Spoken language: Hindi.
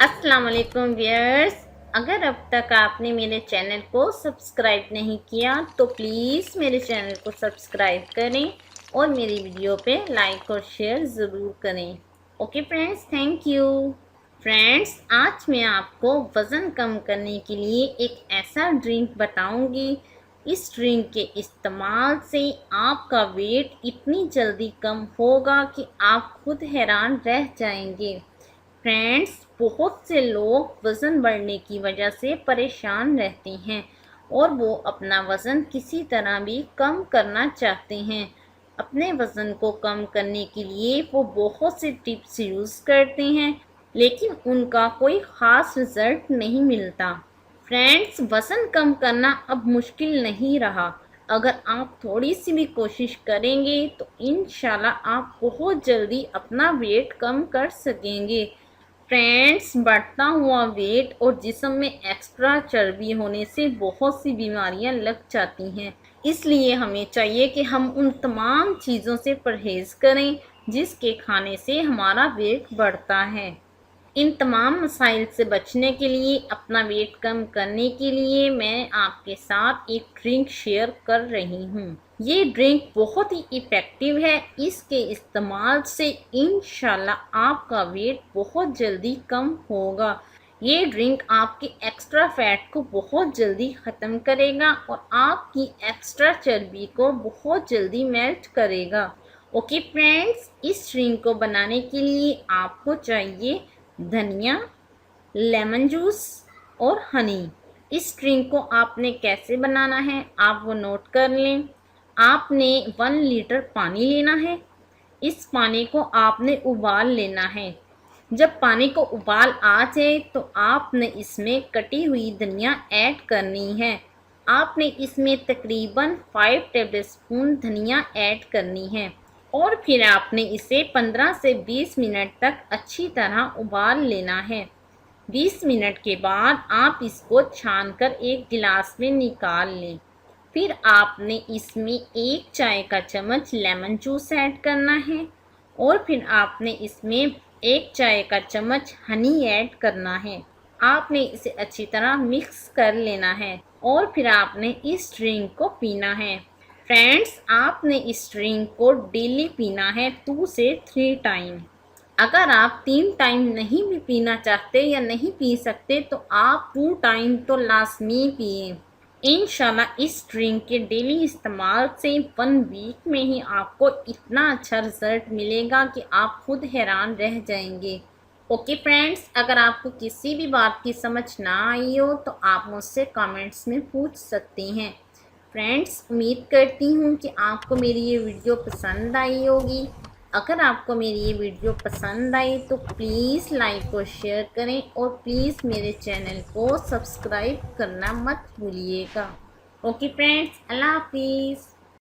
अस्सलाम वालेकुम व्यूअर्स। अगर अब तक आपने मेरे चैनल को सब्सक्राइब नहीं किया तो प्लीज़ मेरे चैनल को सब्सक्राइब करें और मेरी वीडियो पे लाइक और शेयर ज़रूर करें। Okay friends, thank you. Friends, आज मैं आपको वज़न कम करने के लिए एक ऐसा ड्रिंक बताऊंगी। इस ड्रिंक के इस्तेमाल से आपका वेट इतनी जल्दी कम होगा कि आप खुद हैरान रह जाएंगे। फ्रेंड्स, बहुत से लोग वज़न बढ़ने की वजह से परेशान रहते हैं और वो अपना वज़न किसी तरह भी कम करना चाहते हैं। अपने वज़न को कम करने के लिए वो बहुत से टिप्स यूज़ करते हैं, लेकिन उनका कोई ख़ास रिज़ल्ट नहीं मिलता। फ्रेंड्स, वज़न कम करना अब मुश्किल नहीं रहा। अगर आप थोड़ी सी भी कोशिश करेंगे तो इंशाल्लाह आप बहुत जल्दी अपना वेट कम कर सकेंगे। फ्रेंड्स, बढ़ता हुआ वेट और जिस्म में एक्स्ट्रा चर्बी होने से बहुत सी बीमारियां लग जाती हैं। इसलिए हमें चाहिए कि हम उन तमाम चीज़ों से परहेज़ करें जिसके खाने से हमारा वेट बढ़ता है। इन तमाम मसाइल से बचने के लिए, अपना वेट कम करने के लिए मैं आपके साथ एक ड्रिंक शेयर कर रही हूँ। ये ड्रिंक बहुत ही इफ़ेक्टिव है। इसके इस्तेमाल से इंशाल्लाह आपका वेट बहुत जल्दी कम होगा। ये ड्रिंक आपके एक्स्ट्रा फैट को बहुत जल्दी ख़त्म करेगा और आपकी एक्स्ट्रा चर्बी को बहुत जल्दी मेल्ट करेगा। ओके फ्रेंड्स, इस ड्रिंक को बनाने के लिए आपको चाहिए धनिया, लेमन जूस और हनी। इस ड्रिंक को आपने कैसे बनाना है आप वो नोट कर लें। आपने 1 लीटर पानी लेना है। इस पानी को आपने उबाल लेना है। जब पानी को उबाल आ जाए तो आपने इसमें कटी हुई धनिया ऐड करनी है। आपने इसमें तकरीबन 5 टेबलस्पून धनिया ऐड करनी है और फिर आपने इसे 15 से 20 मिनट तक अच्छी तरह उबाल लेना है। 20 मिनट के बाद आप इसको छानकर एक गिलास में निकाल लें। फिर आपने इसमें 1 चाय का चम्मच लेमन जूस ऐड करना है और फिर आपने इसमें 1 चाय का चम्मच हनी ऐड करना है। आपने इसे अच्छी तरह मिक्स कर लेना है और फिर आपने इस ड्रिंक को पीना है। फ्रेंड्स, आपने इस ड्रिंक को डेली पीना है 2 से 3 टाइम। अगर आप 3 टाइम नहीं भी पीना चाहते या नहीं पी सकते तो आप 2 टाइम तो लाजमी पिए। इंशाल्लाह इस ड्रिंक के डेली इस्तेमाल से 1 वीक में ही आपको इतना अच्छा रिज़ल्ट मिलेगा कि आप खुद हैरान रह जाएंगे। ओके फ्रेंड्स, अगर आपको किसी भी बात की समझ ना आई हो तो आप मुझसे कमेंट्स में पूछ सकते हैं। फ्रेंड्स, उम्मीद करती हूँ कि आपको मेरी ये वीडियो पसंद आई होगी। अगर आपको मेरी ये वीडियो पसंद आई तो प्लीज़ लाइक और शेयर करें और प्लीज़ मेरे चैनल को सब्सक्राइब करना मत भूलिएगा। ओके फ्रेंड्स, अल्लाह हाफिज़।